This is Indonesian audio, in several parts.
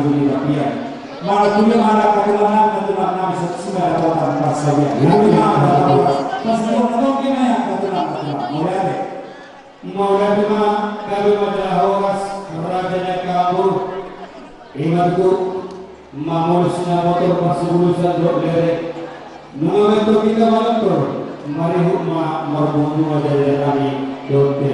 juli rapian malah punya ada keturunan nabi sesuai kekuatan prasaja ini ada pasti orang kena yang keturunan mulai cuma kalau pada hawas rajanya kabur ingatku mamulusnya motor masih bulusan drop derek nunggu itu kita malam tuh mari hukma marbudu wajah kami dote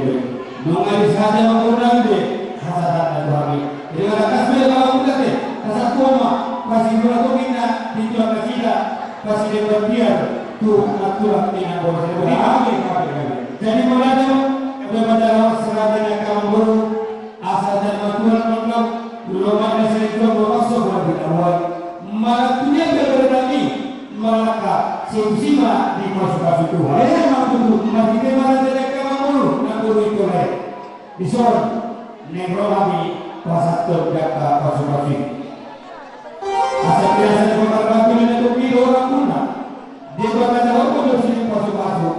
nunggu saja mengurang deh hasaran kami jadi ada kasih kalau kita deh kasih koma kasih gula kita dijual ke kita kasih dia berbiar tuh aturan tidak boleh jadi mulai daripada hawas rajanya kabur asal dan aturan lengkap belum ada sesuatu bermaksud bagi awal malah punya berberani maka sima di masuk Tuhan ya maksud masih kemana dari kamu nak beri kolej disor negrolami pasat terjata masuk asal biasa berkata itu pilih orang guna dia berkata apa dosa masuk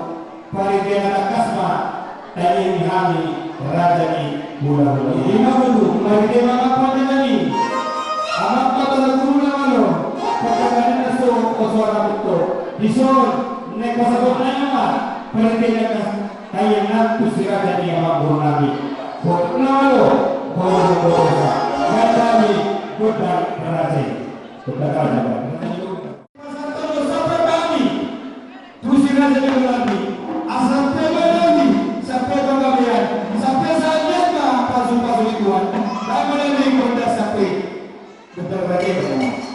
paling dia ada kasma tadi dihami raja ni bulan ini maksud mari dia apa ini anak kata guru nama katakan naso suara betul disuruh naik pasal nama perhatikan tayangan tusira jadi awak guru nabi nama guru kata ni bukan raja katakan apa pasal sampai kami tusira jadi guru nabi asal pemeli sampai kegagalan sampai saja pasal Tuhan tak boleh mengikut sampai betul betul.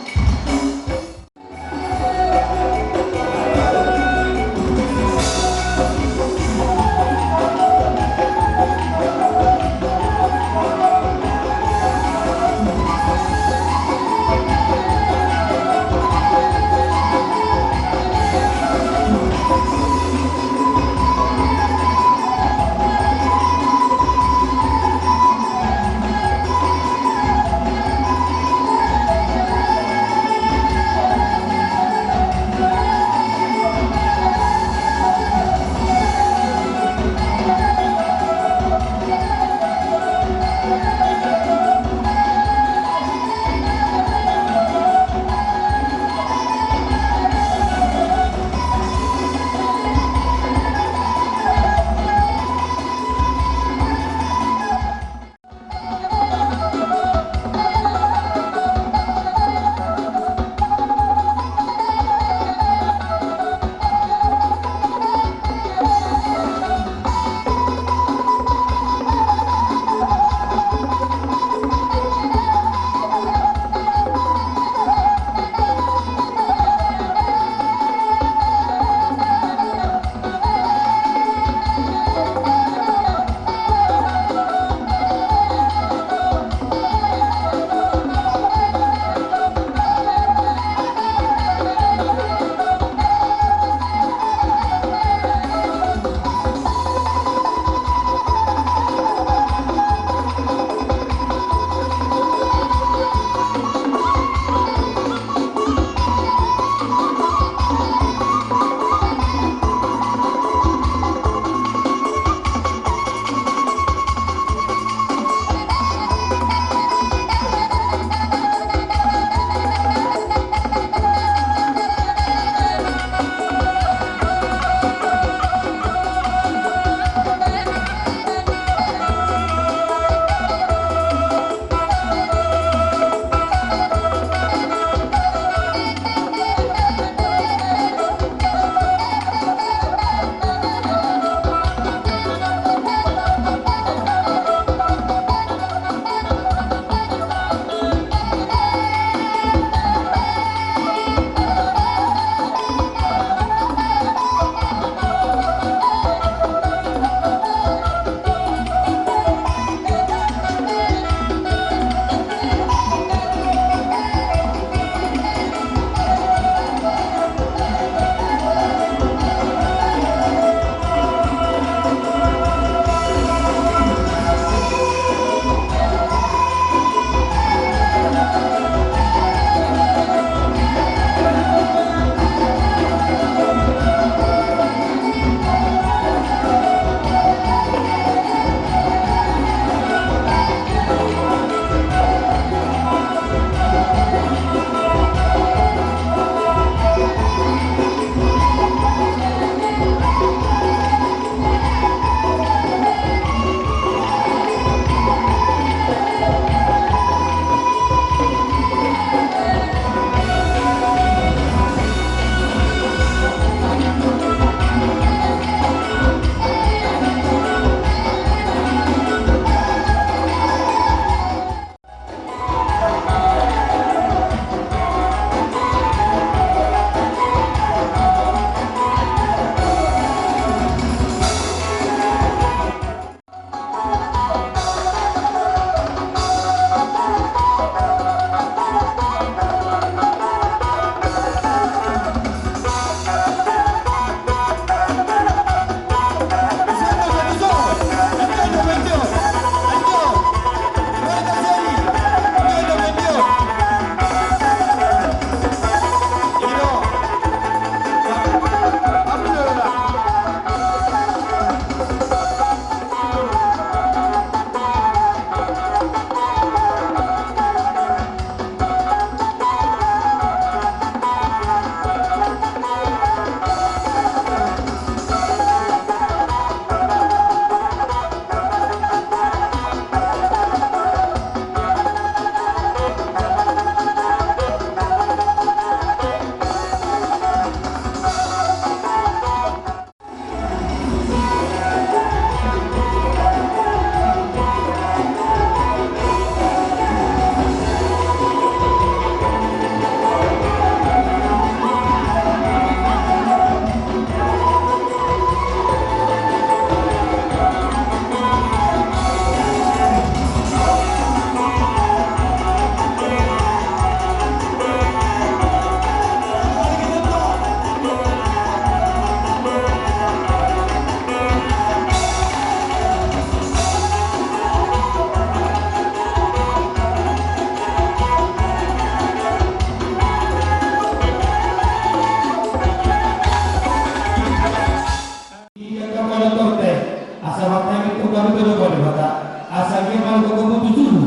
mata asal dia mau ketemu dulu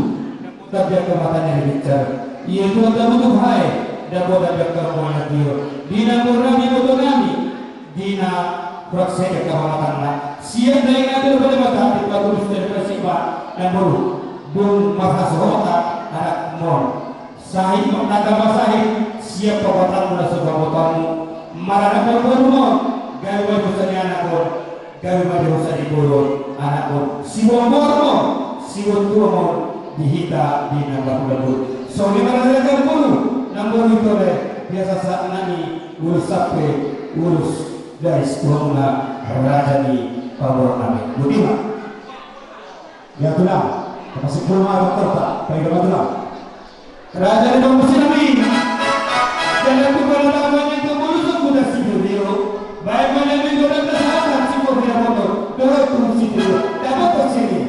tapi aku matanya bicara iya itu ada butuh hai dan bodoh dokter mana dia dina murah di bodoh kami dina proses kehormatan siap dari ngatur pada mata di patuh dari persibah dan baru dun masa sohota anak mor sahih menagama sahih siap kekuatan mula sebuah botamu marah baru mor gawe busanya anak mor gawe busanya ibu anak mor siwon mor siwon tua mor dihita di nambah lembut so gimana saya dulu namun itu biasa saat nani urus sampai urus dari sebuah raja di Pabor Nabi Budiman ya tulang masih belum ada tertak baik dengan tulang raja di Pabor Nabi dan aku pada namanya itu urus sudah sibuk dia baik mana minggu dan kesehatan sibuk dia motor dorong turun situ dapat ke sini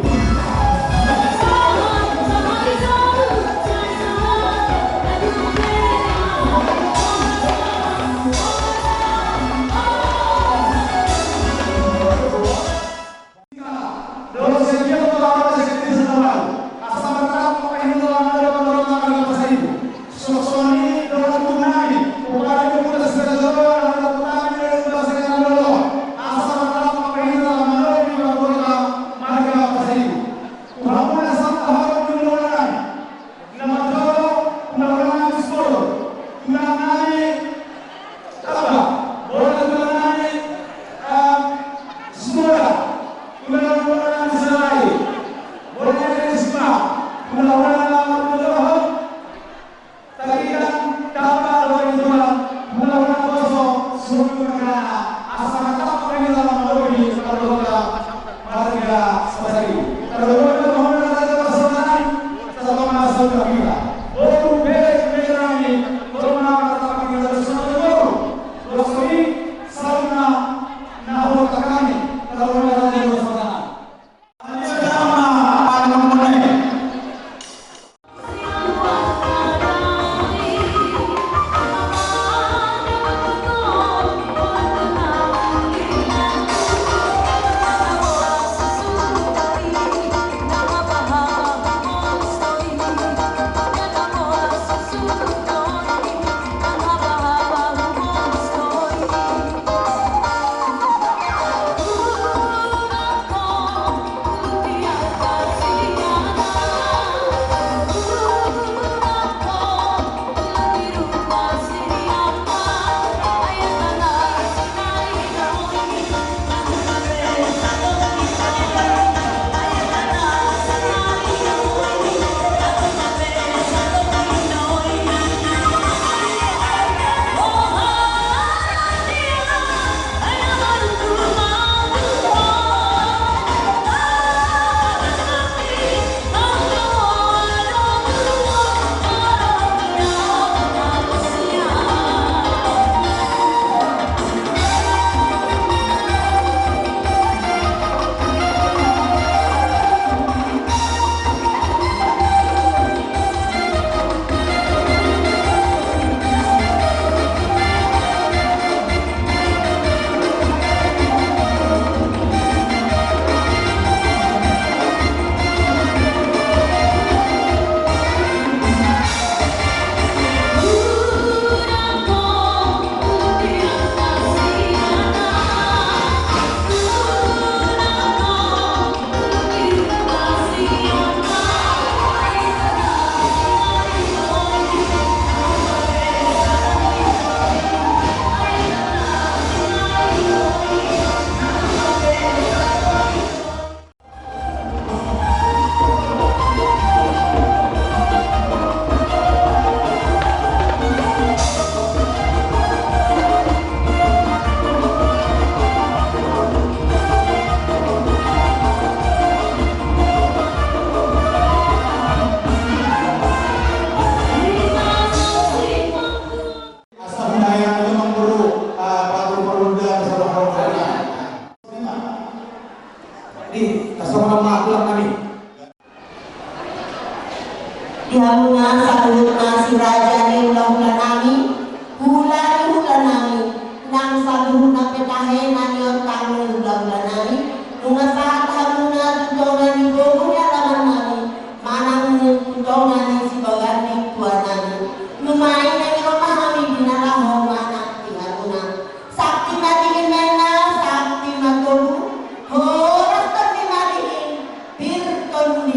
Dihamuna saluhna si raja ni ulah-ulah nami ulah nami nang saluhna petahe nani on tamu ulah-ulah nami nunga saat hamuna tutongan ibu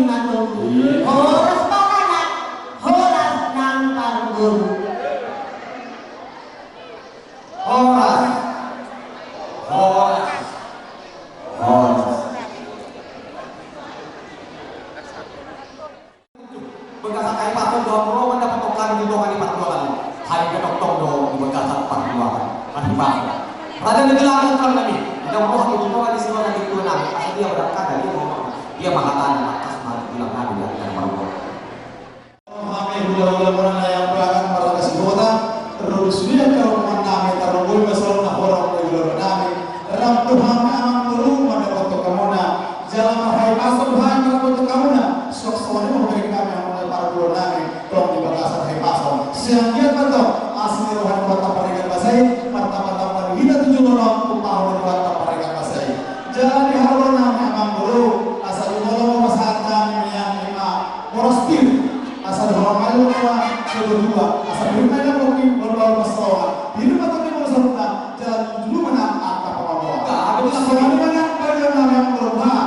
himadong. Horas pakanak, horas nang pargun. Horas. Horas. Horas. Berkasar kain patung doang pro mendapat tokan di doang di patuan. Hari ke dokter doang di berkasar patuan. Hari patung. Raden digelar terang kami. Tidak mau itu doang di sini lagi tuan kami. Asal dia berangkat dari ngomong. Dia mengatakan atas malu bilang nabi dan malu. Kami bulan-bulan yang belakang para kasih kota terus dia kalau menami tarunggul masalah nak orang di bulan nami. Ram Tuhan amang perlu mendapat kamuna. Jalan mahai pasal Tuhan mendapat kamuna. Sok-soknya memberi kami yang mulai para bulan nami. Tolong di batasan hai pasal. Siang dia betul asli rohan kota parikan basai. Mata-mata kita 7 orang tahun kota parikan basai. Jalan di haluan nami amang perlu asal umur masyarakat yang lima morostir. Asal hormalu kedua asal bermain mungkin berbaur masalah di rumah tapi masalah jalan dulu mana apa apa itu semuanya mana pada nama yang berubah.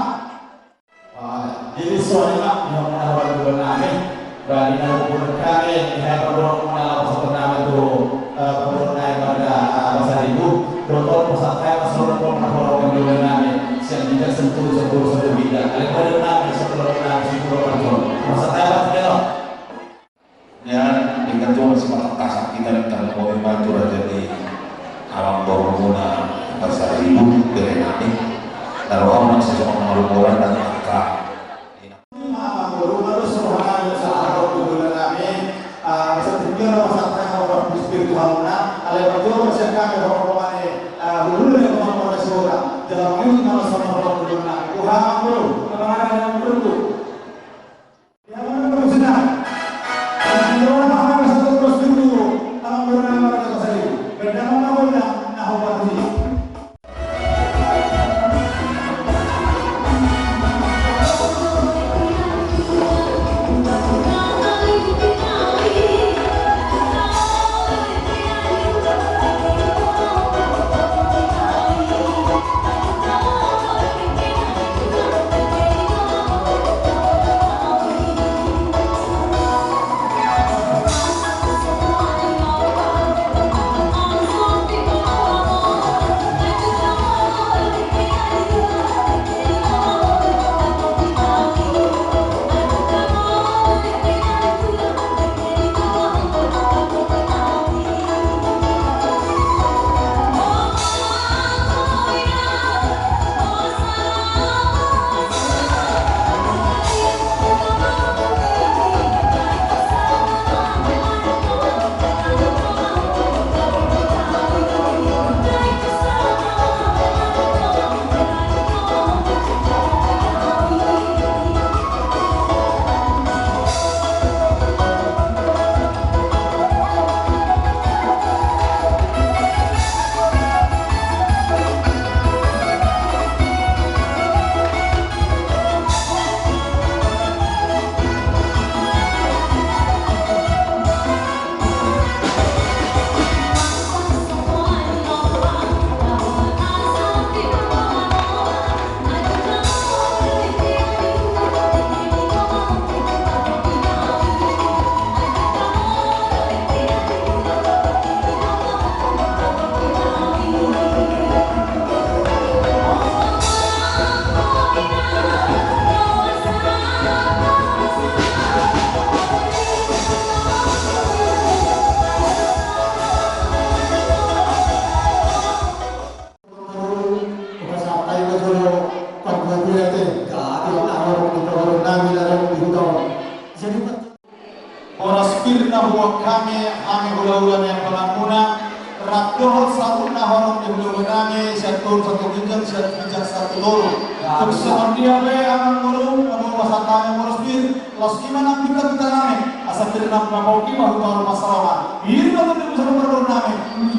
Jadi soalnya yang menawar bulan kami dari bulan kami yang perlu menawar satu nama itu perlu naik pada masa ibu contoh pusat saya seluruh orang bulan kami yang tidak sentuh bidang ada pada nama seluruh masa saya tidak ya dengan cuma semangat kasar kita dan mau bantu raja di alam boromona pasar ibu dari nanti lalu orang sesuatu malu-maluan dan akak Baru suruhan saat bulan kami setiap masyarakat orang spiritual mana ada baju masyarakat orang dulu yang orang seorang dalam ini kalau sama orang bulan kami Tuhan dulu kemana yang perlu yang mana perlu sedang orang apa satu terus dulu kalau berenang pada saya berdamai nahulah nahuwati. Kami ulang-ulang yang pelamuna rakyat satu nahor di bulan kami satu ginjal satu loro terus dia akan mulu wasatanya murusbir los gimana kita kami asal tidak mau kima hutang masalah ini betul betul perlu kami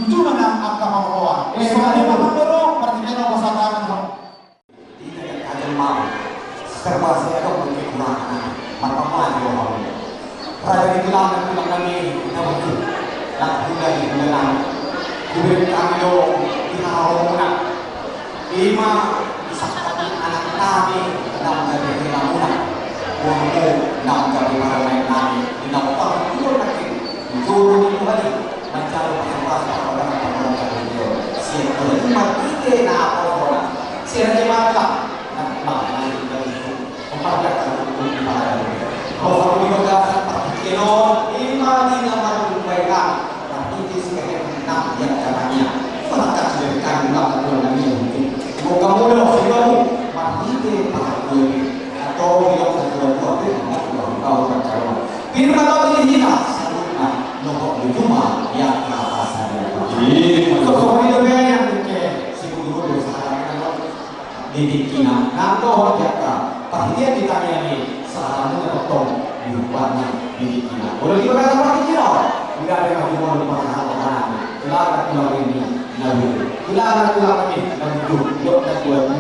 cuma yang akan mau soalnya akan perlu pertinya wasatanya Tidak ada mau serba saya kau mungkin mata maju Raja dibilang kami namun nak budaya menang kubur kami dong dihormat ima disakati anak kami dalam dari lamunan Roh di bagasa Pakino, imani nama mereka, tapi di sini enam yang caranya. Maka sudah kandang atau lagi mungkin. Moga mudah kamu mati pakai atau yang kedua itu kau percaya. Firman Allah ini nah, nomor cuma yang apa saja. Kalau itu yang ke si guru dosa didikina, nanto jaka. Pasti ditanya nih, sarannya potong di rupanya didikina. Boleh juga kata pasti kira, tidak ada yang mau dipakai apa-apa. Silakan pulang ini. Nabi, kailangan kami nagdud, yuk nagdua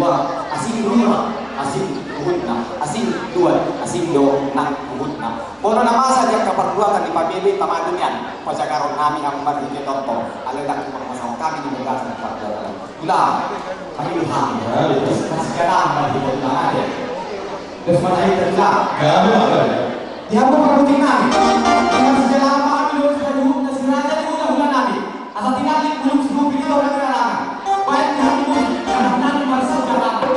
asing dua, asing uhud na, asing dua, asing do na uhud na. Bono nama saja keperluan di pamili tamadun yan. Pasakaron kami ang marhiti tonto, alaga permasalahan kami di negara perperluan. Gila, kami luhang, masih kailangan marhiti tonto ada. Terus mana itu gila? Gabi apa? Dia mau perbutin kami. Dengan sejarah kami dulu sudah dulu, dan sebenarnya juga bulan nabi. Asal tidak belum sebelum itu orang orang baik kamu karena merasa sudah lapar.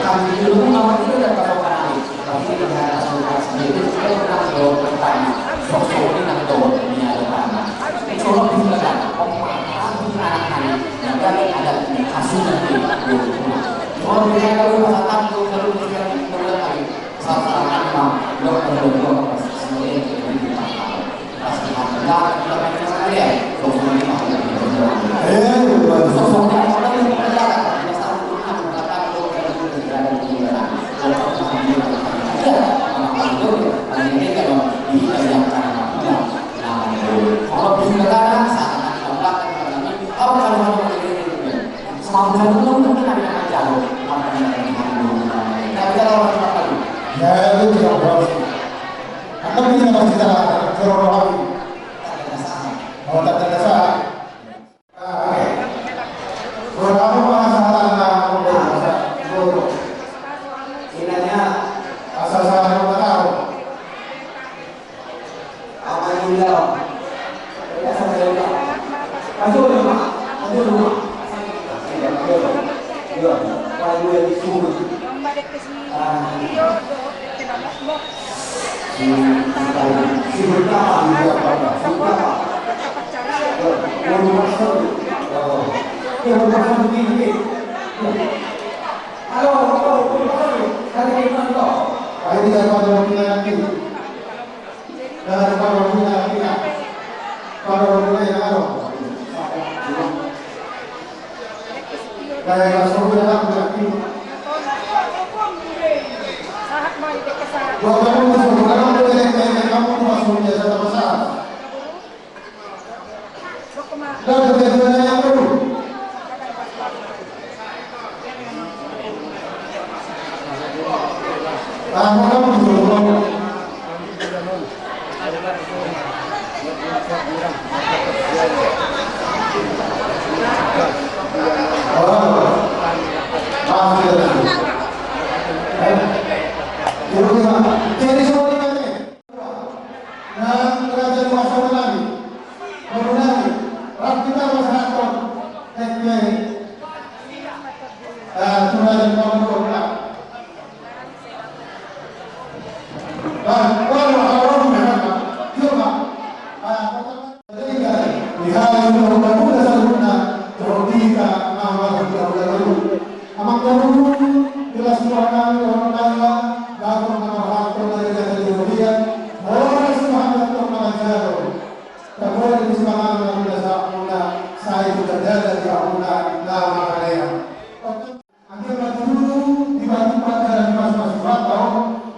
Kami dulu Ya itu tidak boleh. Anda bisa masih kita terorong lagi. Oh tak ada sah. Berapa masalah Inanya asal saya mau tahu. apa yang bilang? Ya saya bilang. Masuk rumah, masuk rumah. Yo, kalau gue disuruh. Si berapa juga pada berapa? Mau masuk. Oh, ya masuk begini. Halo, kali ini mana? Ayo kita pada waktu nanti. Dan pada waktu nanti. Pada waktu nanti ada. Kayak masuk ke dalam nanti. Kalau kamu masuk, kalau kamu masuk biasa sama saya. Dan kedua yang baru. Kamu masuk. Jadi semua ini dan kerajaan masyarakat lagi mengenai kita masyarakat teknik kerajaan masyarakat dan kalau orang mereka juga di hari muda sempurna terobika amal dahulu amal dahulu jelas orang kaya lagu mengarahkan dari dunia orang semangat untuk mengajar kemudian di semangat mengajar muda saya juga ada di muda lama kalian akhirnya dulu dibantu pelajaran masuk atau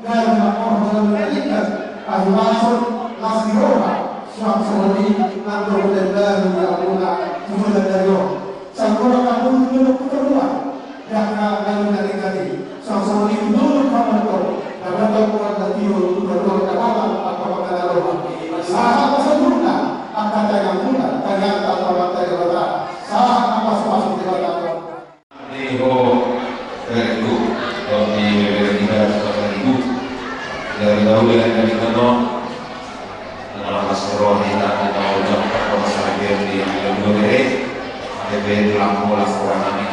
dan orang berikan ahli masuk nasi roha suatu di kantor dan muda kemudian dari sampai kamu dulu kedua yang lalu dari sama-sama dulu kamu karena kamu ada tiur betul kawan apa kalau sah sempurna akan jaga muda ternyata kawan ternyata sah apa masuk di dalam Ibu itu di kita sebagai ibu dari dahulu yang dari kantor dalam masyarakat kita ucapkan kepada di Indonesia ada lampu lakukan kami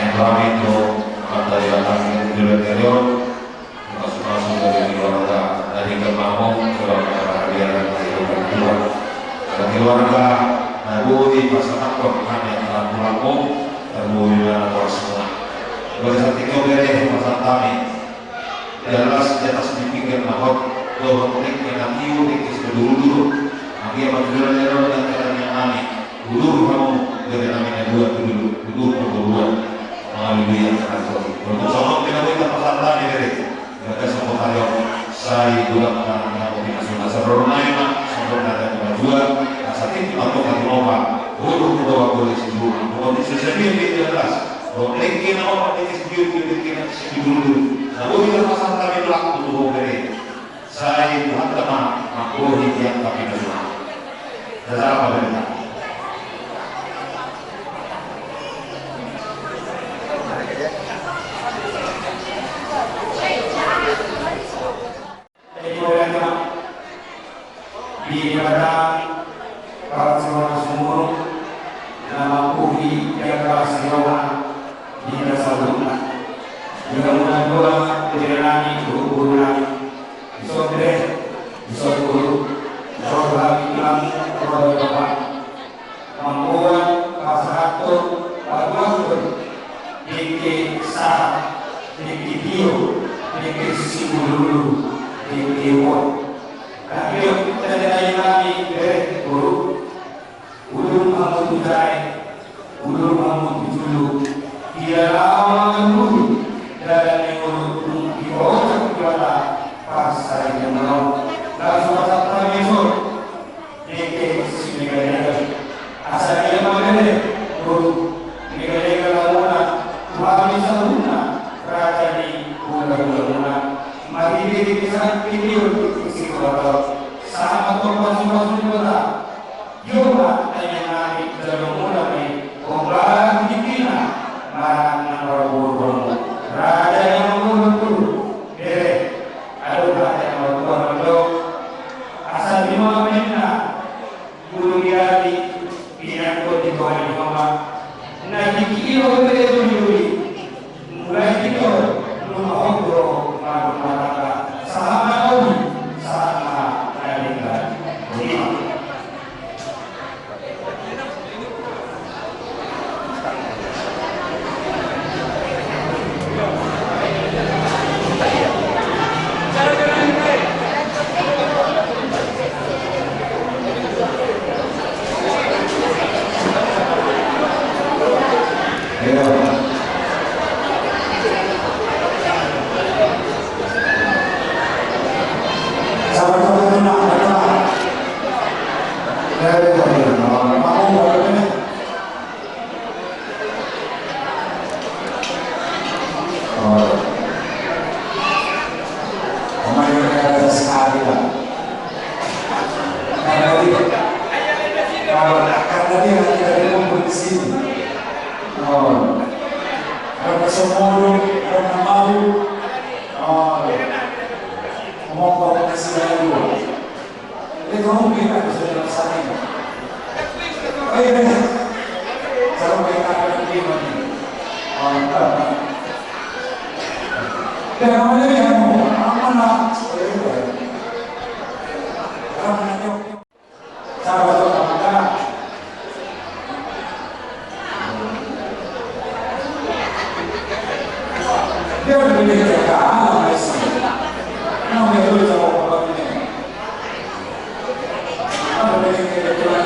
yang kami itu dari datang dari interior masuk dari keluarga dari kemampuan keluarga dia dari keluarga dari keluarga nabui pasangan hanya lampu nabui anak semua pada saat itu dari pasang kami jelas di atas dipikir bahwa bahwa mereka yang hiu itu dulu kami apa dulu dan caranya kami dulu kamu dari namanya dulu dua melalui yang terakhir untuk sama kita kita pasang tadi dari mereka semua kalian saya juga mengalami kombinasi masa bermain sampai ada kemajuan saat itu atau kali mau buruk kedua boleh sebelum kondisi sendiri di jelas kalau lagi nama ini sendiri kita dulu nah kita pasang kami belakang untuk dari saya itu teman aku yang kami nasional dasar apa dari di badan para semua sumur nama kuhi yang kelas semua di dasar rumah juga mudah dua direnani guru disobres disoburu disobrak ilang kepada bapak membuat kasatu bagus dikit sah dikit bio dikit simululu dikit wot tapi kita dari lagi dari guru ulun mamu tujai ulun mamu tujulu dia lama dulu dan ulun di bawah kita pas saya mau langsung pasang transfer dikit simulasi asal dia mana guru negara lawan kami sempurna kerajaan di bulan Dan namanya yang mau mana? Sahabat kita, dia udah pilih kerjaan, namanya dulu sama ini. Ada pilih kerjaan.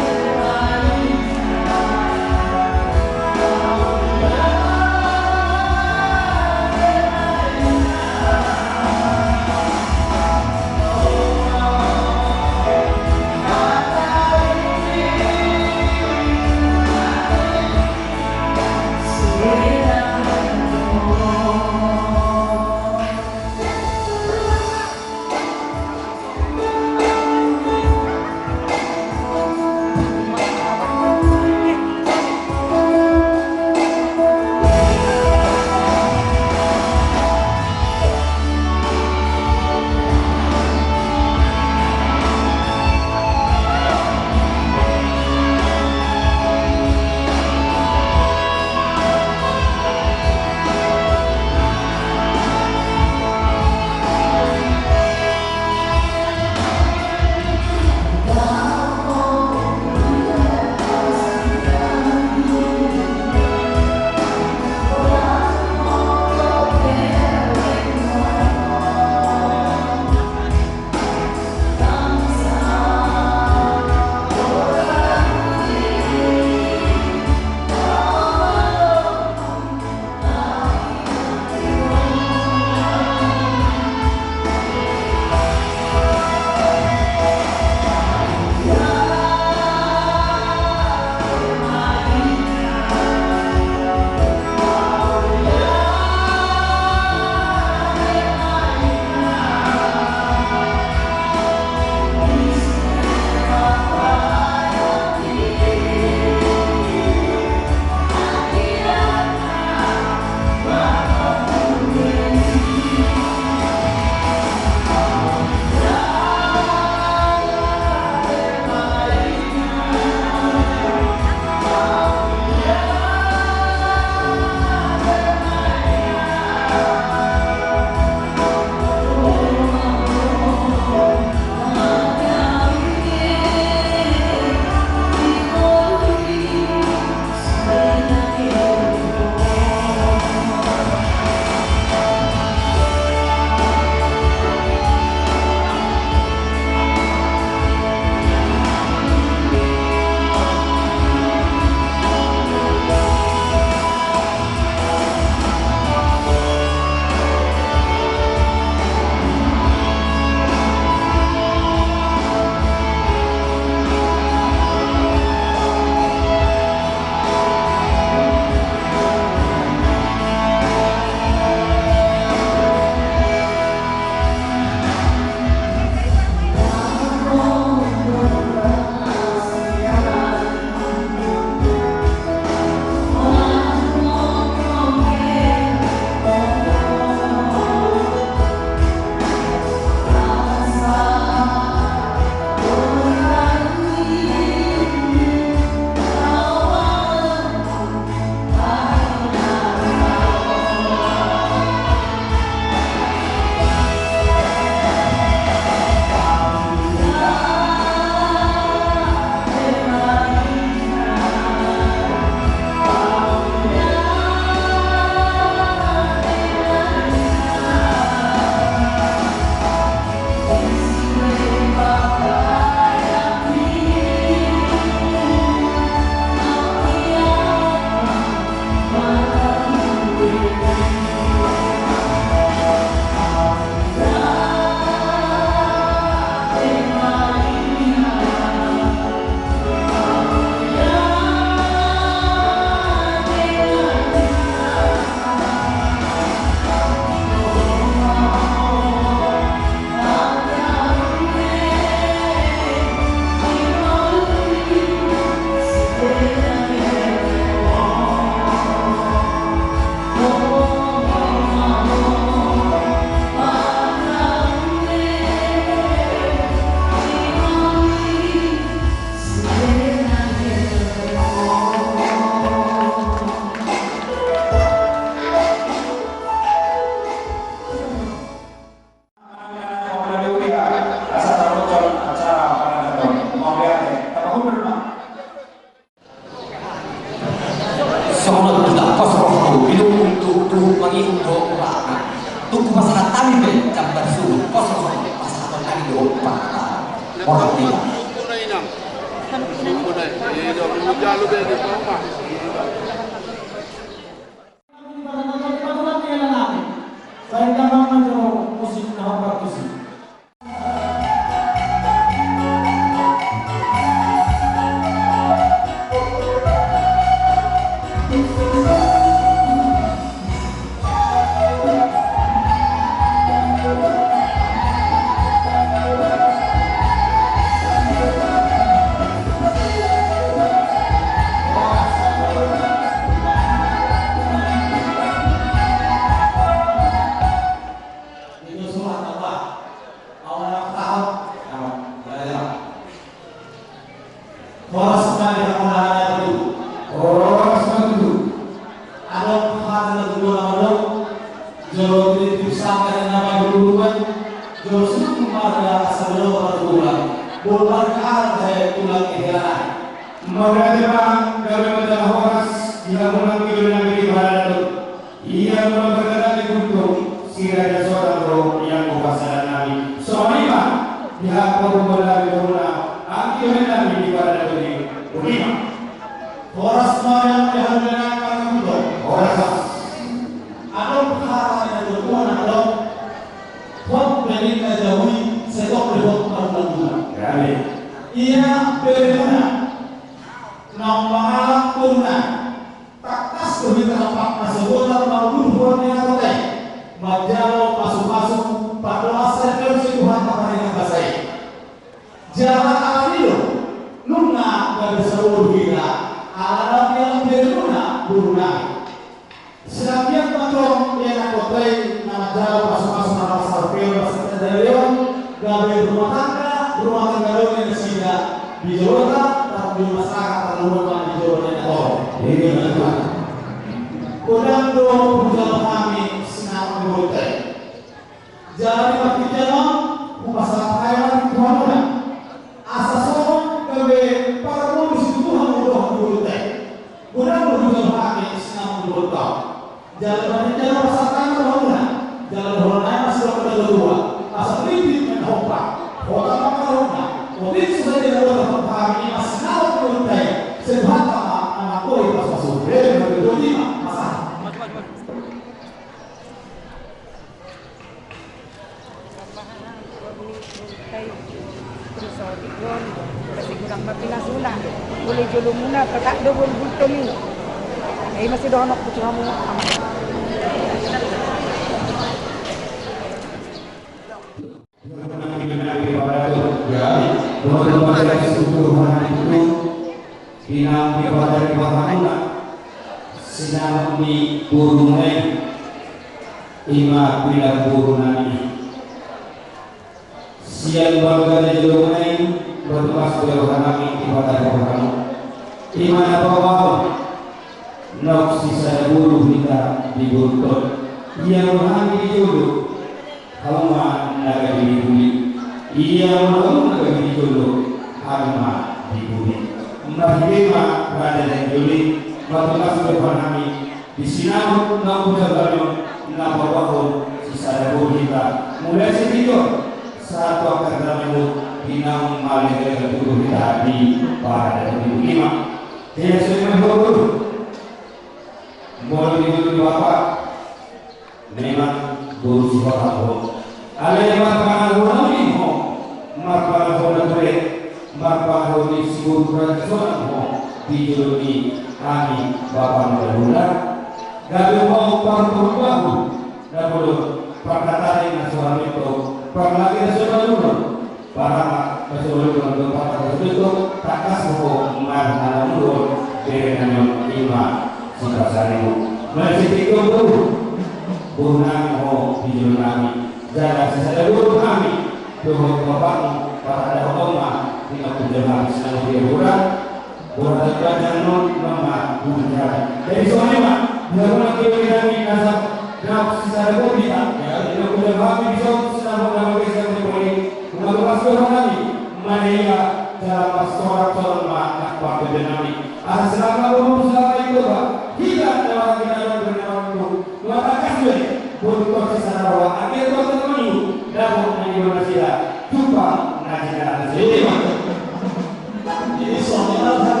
Ini soalnya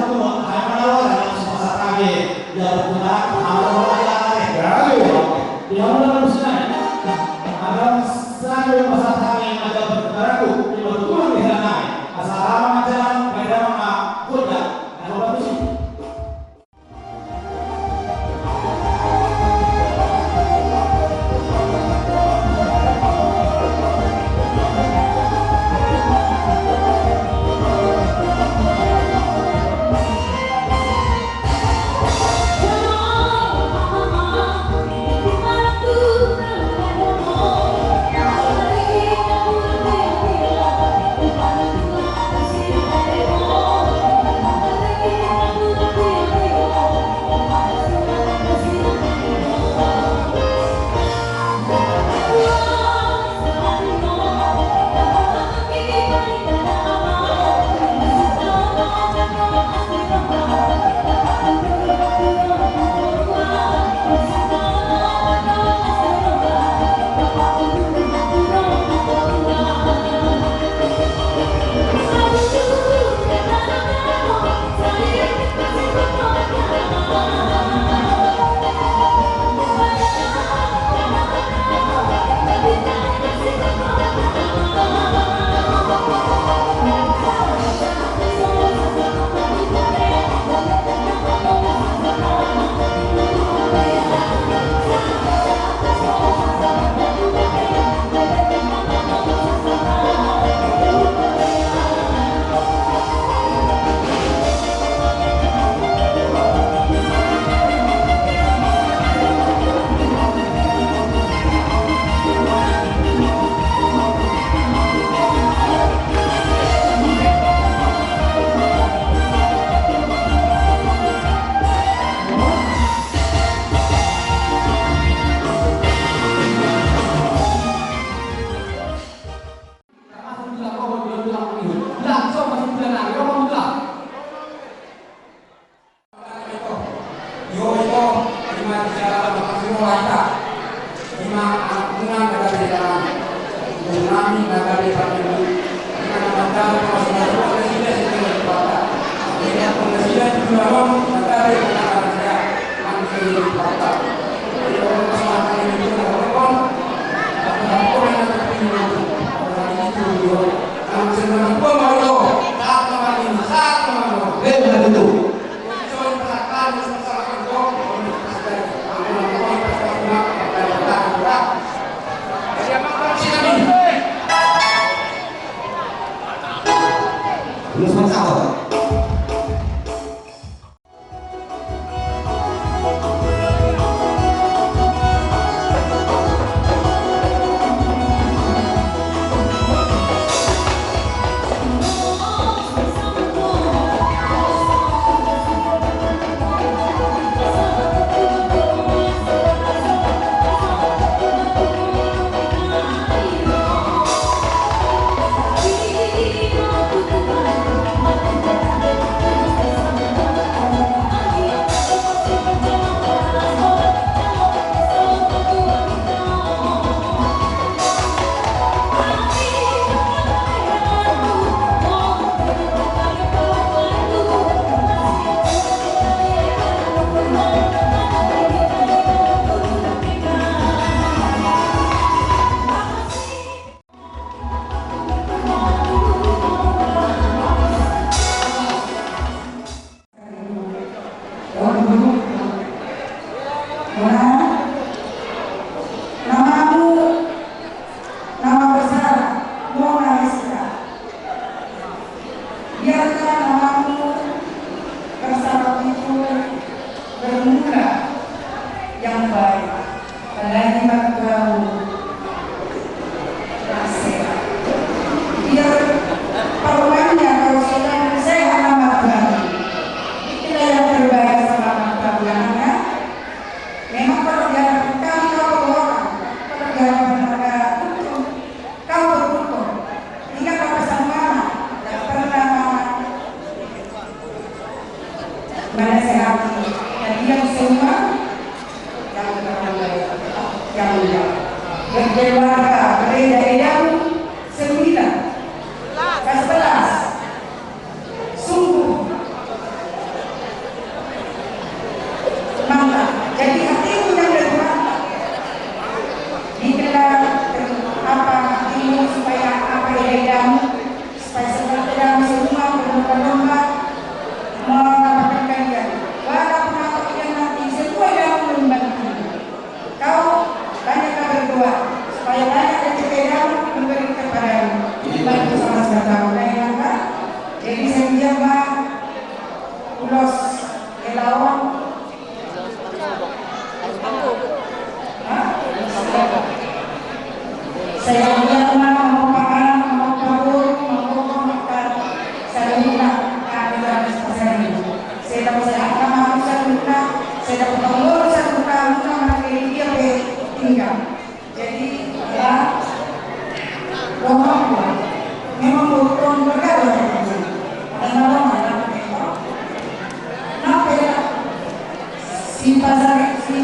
si pasar si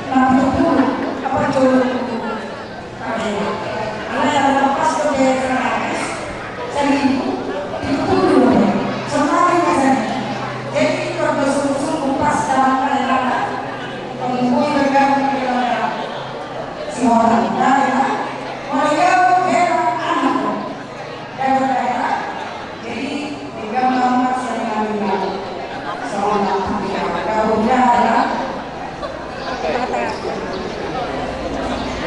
Lampung apa tuh ada lepas ke Kerangas seribu itu dulu semakin besar jadi kalau sungguh pas dalam perjalanan menghubungi bergabung dengan si orang daerah mereka heran anak daerah jadi digambar saya ngambil sama kalau daerah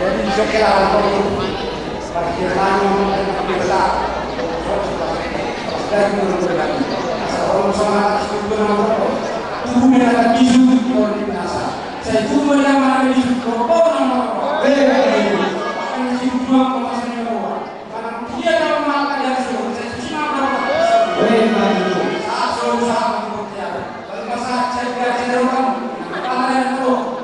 Jadi bisa kira bagaimana kita dan menurunkan orang sangat sebenarnya itu mereka bisu kalau binasa saya itu mereka bisu kalau nama yang hidup maksudnya bahwa karena dia dalam mata yang sudah saya cuma berapa saat selalu sama bekerja kalau masa saya kerja dalam karena itu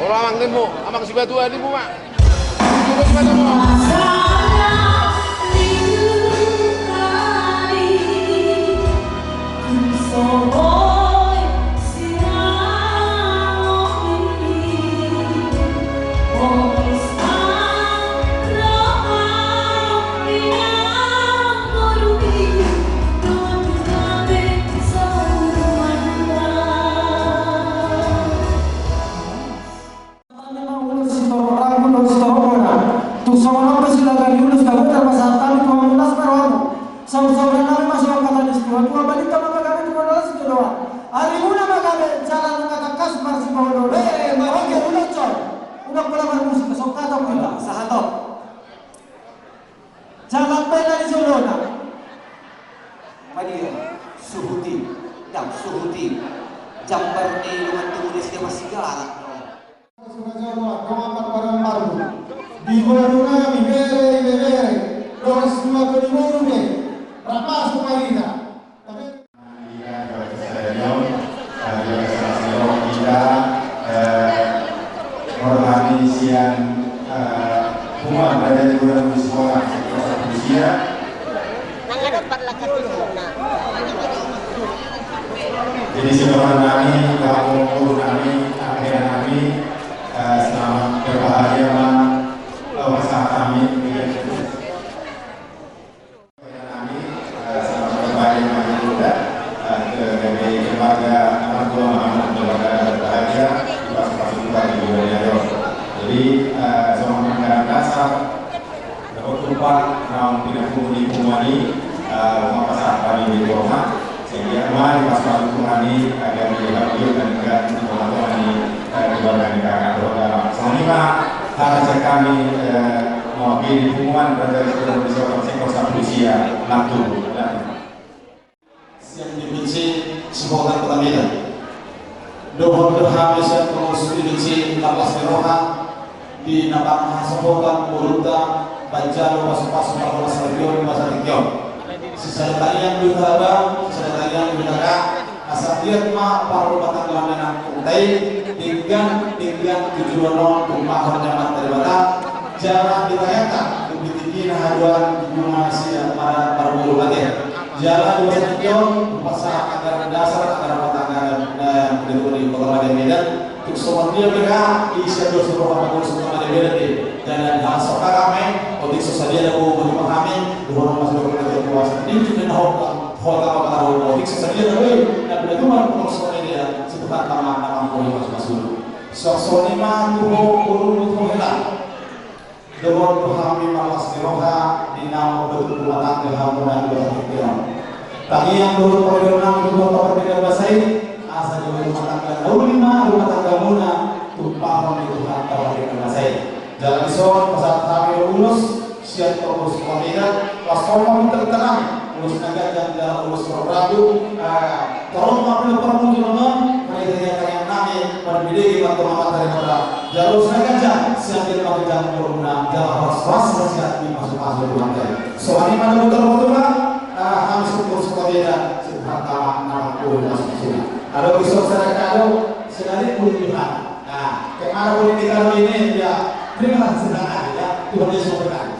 Orang amang amang si batu ada bu mak. Tunggu si batu mu. Jalan pena di Solona. Madia, suhuti, jam suhuti, jam berni dengan tulis dia masih galak. Di Borona mi bere, loro semua ke di Borona, rapas Marina. Organisasian umat berada di dalam sekolah usia. Jadi sekolah kami, kamu kami, akhirnya kami selamat berbahagia masa kami. Kami selamat berbahagia juga dari keluarga orang tua anak keluarga berbahagia pas juga di Boyolali. Jadi semua masyarakat dasar tempat orang tidak di Kumani rumah pasar kami di Roma sehingga kemarin pas Kumani agar dilakukan dan juga teman-teman di keluarga negara Roma. Selama harus kami mewakili hubungan dari seluruh sektor usia waktu Yang dibenci Semoga Kota Medan. Dohon berhabis yang pengurus Indonesia 14 Meroha di Napak Hasabokan, Muruta, Banjaro, Pasu-Pasu, Pasu Region, Pasar Region. Sisa talian di Utara, sisa talian di Utara, asal dia mah paru batang kelandan Kutai, tinggal 720 Kumpah Jaman dari Batak, jalan ditayangkan lebih tinggi haduan bunga sia para bulu lagi. Jalan 2 km pasar agar dasar agar batang dan di Kota Medan. Untuk semuanya mereka isi dosa apa pun semua ada Medan di jalan Hasaka ramai. Untuk sesaja ada memahami bahwa masuk ke kawasan ini sudah kota apa untuk sesaja ada dan pada cuma pengurus media setempat nama boleh masuk. Sosok lima guru helah. Dengan memahami malas diroha di nama betul rumah tangga hamunan berhubungan. Tadi yang dulu perjalanan dulu perbedaan bahasa ini, asal dulu rumah tangga rumah tangga muna tumpah itu harta perbedaan bahasa ini. Jalan ison pasal kami lulus siap terus kemudian pas kamu tertenang lulus naga dan jalan lulus perbrabu tolong mampir permunculan mereka yang nami berbeda waktu amat dari mereka jalur naga siap dipakai jalan berguna jalan was siap masuk rumah soalnya mana betul harus kursus berbeda harta nama pun masuk sini ada besok saya kado sekali pun Tuhan. Nah kemana politik kali ini ya terima kasih sedang ya Tuhan Yesus berkati.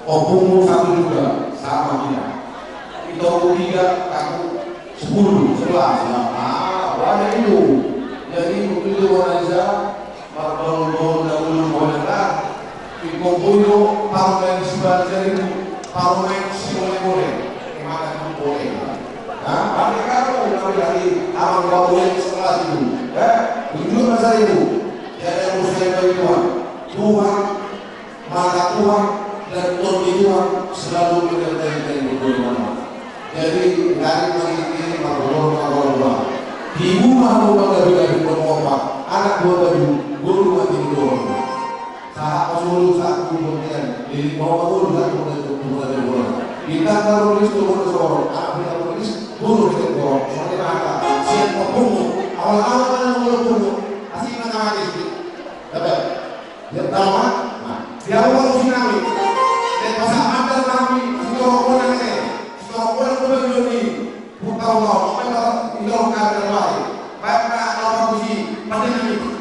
Opung satu juga sama kita. Kita opung 3, kamu 10, 11. Nah, banyak itu. Jadi itu wanita baru dahulu bolehlah. Ikumpul parlemen sebelah jadi parlemen boleh. Gimana boleh? Nah, banyak kalau dari amal boleh setelah itu. Jujur masa itu. Jadi muslim bagi Tuhan, maka Tuhan dan Tuhan selalu menyertai bagaimana. Jadi dari ini maklum di rumah dari berkorban anak guru mati guru. Saat masuk satu kemudian di bawah satu kemudian kita taruh list turun seorang anak kita tulis guru kita guru. Soalnya apa? Siapa pun awal-awal kan guru asing nama itu. Dapat. Dia tahu nah, dia awal tsunami. Masa ada kami seorang ini bukan Allah, bukan Allah kata lain. Baik Allah puji pada ini.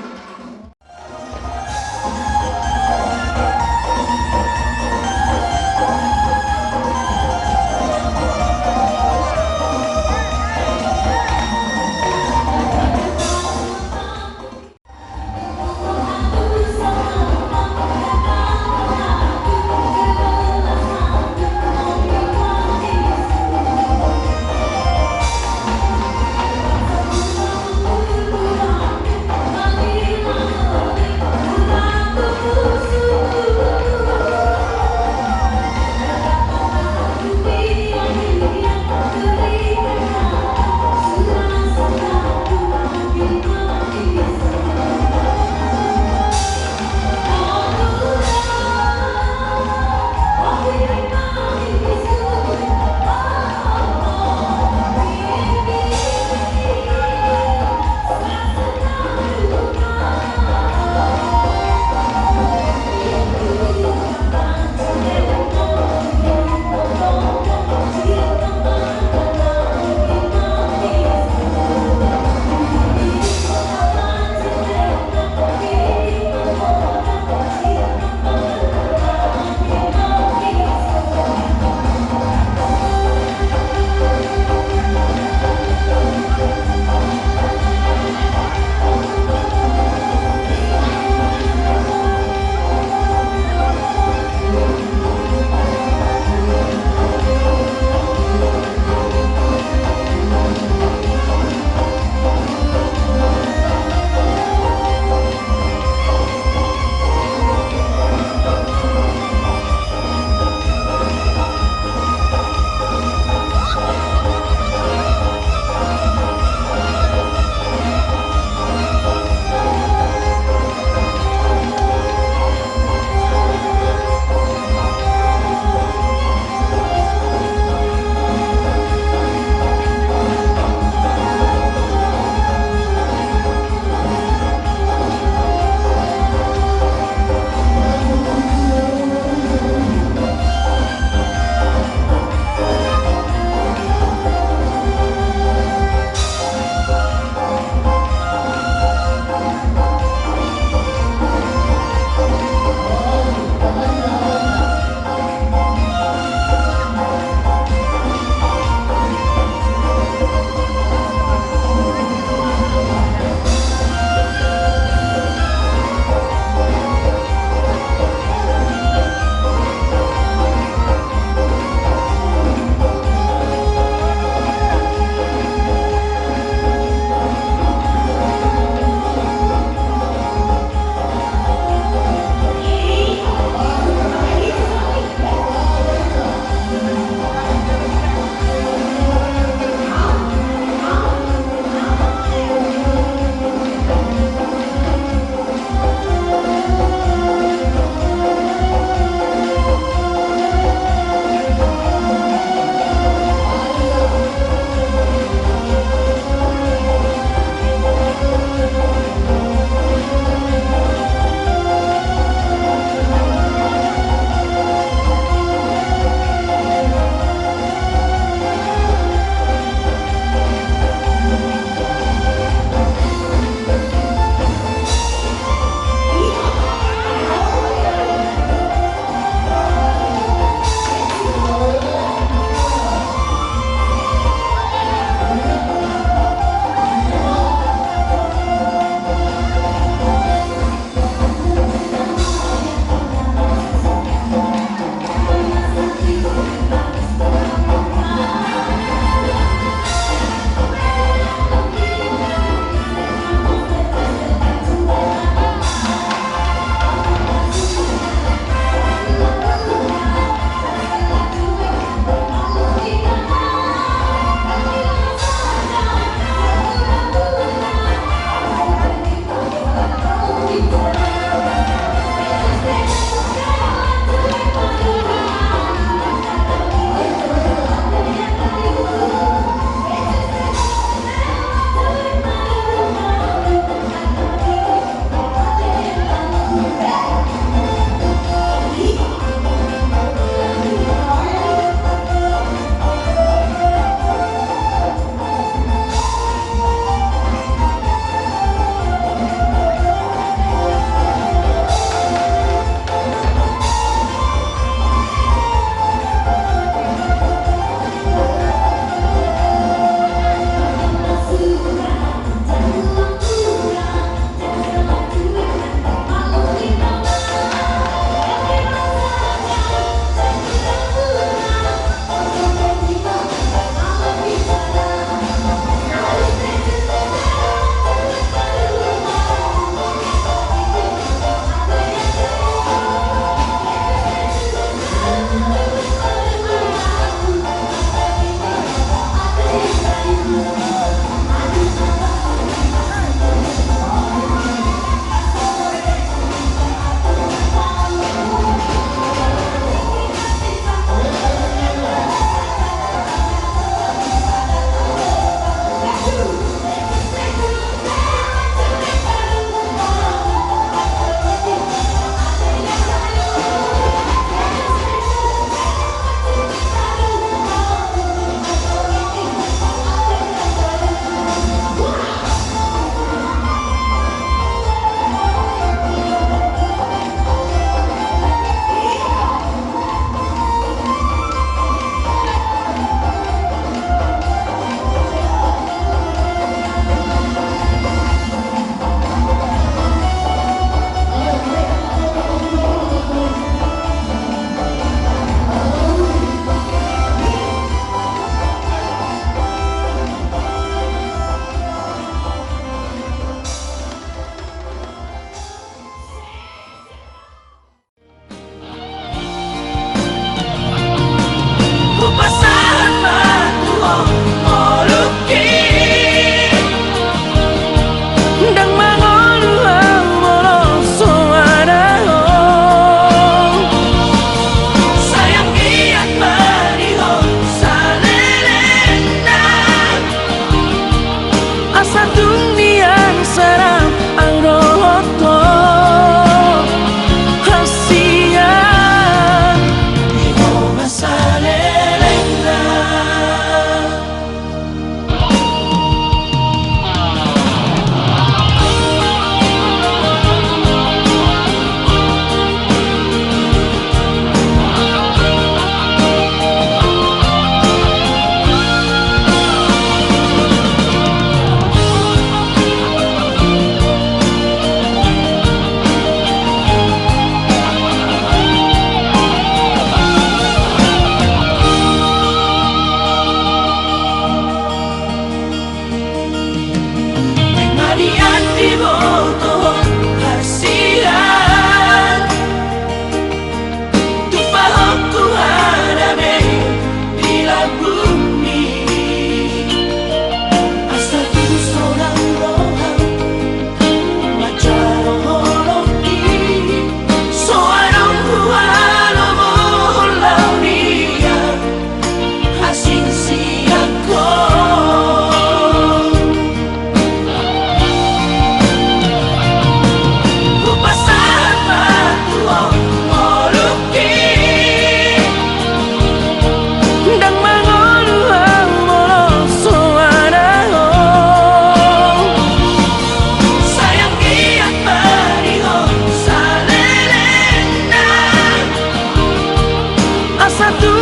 satu